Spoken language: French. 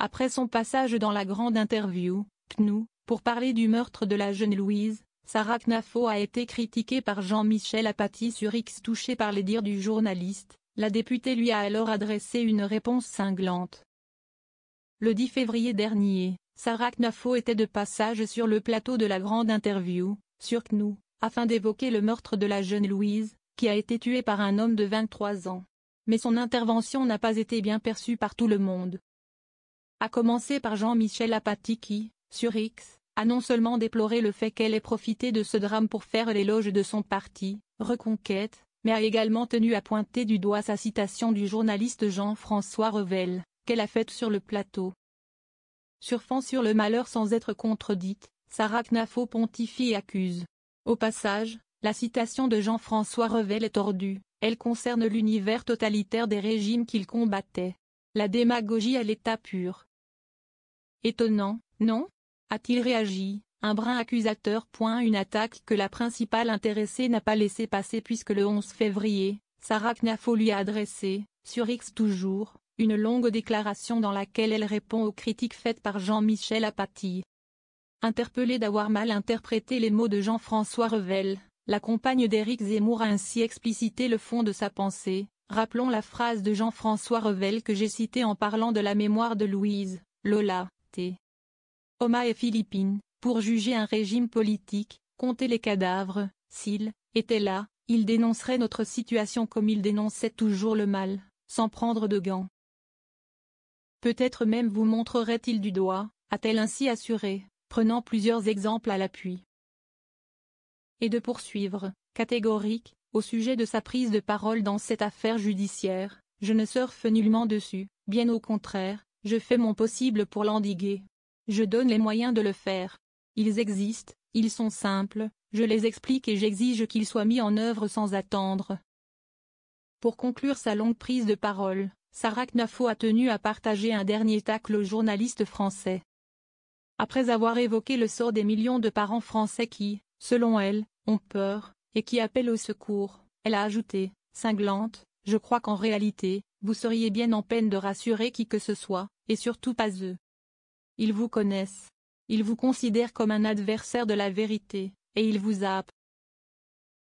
Après son passage dans la grande interview, CNews, pour parler du meurtre de la jeune Louise, Sarah Knafo a été critiquée par Jean-Michel Apathy sur X. Touchée par les dires du journaliste, la députée lui a alors adressé une réponse cinglante. Le 10 février dernier, Sarah Knafo était de passage sur le plateau de la grande interview, sur CNews, afin d'évoquer le meurtre de la jeune Louise, qui a été tuée par un homme de 23 ans. Mais son intervention n'a pas été bien perçue par tout le monde. À commencer par Jean-Michel Apathy qui, sur X, a non seulement déploré le fait qu'elle ait profité de ce drame pour faire l'éloge de son parti, Reconquête, mais a également tenu à pointer du doigt sa citation du journaliste Jean-François Revel, qu'elle a faite sur le plateau. Surfant sur le malheur sans être contredite, Sarah Knafo pontifie et accuse. Au passage, la citation de Jean-François Revel est tordue, elle concerne l'univers totalitaire des régimes qu'il combattait. La démagogie à l'état pur. Étonnant, non ? A-t-il réagi, un brin accusateur. Une attaque que la principale intéressée n'a pas laissé passer puisque le 11 février, Sarah Knafo lui a adressé, sur X toujours, une longue déclaration dans laquelle elle répond aux critiques faites par Jean-Michel Apathy. Interpellée d'avoir mal interprété les mots de Jean-François Revel, la compagne d'Éric Zemmour a ainsi explicité le fond de sa pensée. Rappelons la phrase de Jean-François Revel que j'ai citée en parlant de la mémoire de Louise, Lola, T. Oma et Philippines, pour juger un régime politique, compter les cadavres, s'il était là, il dénoncerait notre situation comme il dénonçait toujours le mal, sans prendre de gants. Peut-être même vous montrerait-il du doigt, a-t-elle ainsi assuré, prenant plusieurs exemples à l'appui. Et de poursuivre, catégorique, au sujet de sa prise de parole dans cette affaire judiciaire, je ne surfe nullement dessus, bien au contraire, je fais mon possible pour l'endiguer. Je donne les moyens de le faire. Ils existent, ils sont simples, je les explique et j'exige qu'ils soient mis en œuvre sans attendre. Pour conclure sa longue prise de parole, Sarah Knafo a tenu à partager un dernier tacle aux journalistes français. Après avoir évoqué le sort des millions de parents français qui, selon elle, ont peur, et qui appellent au secours, elle a ajouté, cinglante, je crois qu'en réalité, vous seriez bien en peine de rassurer qui que ce soit, et surtout pas eux. Ils vous connaissent. Ils vous considèrent comme un adversaire de la vérité, et ils vous zappent.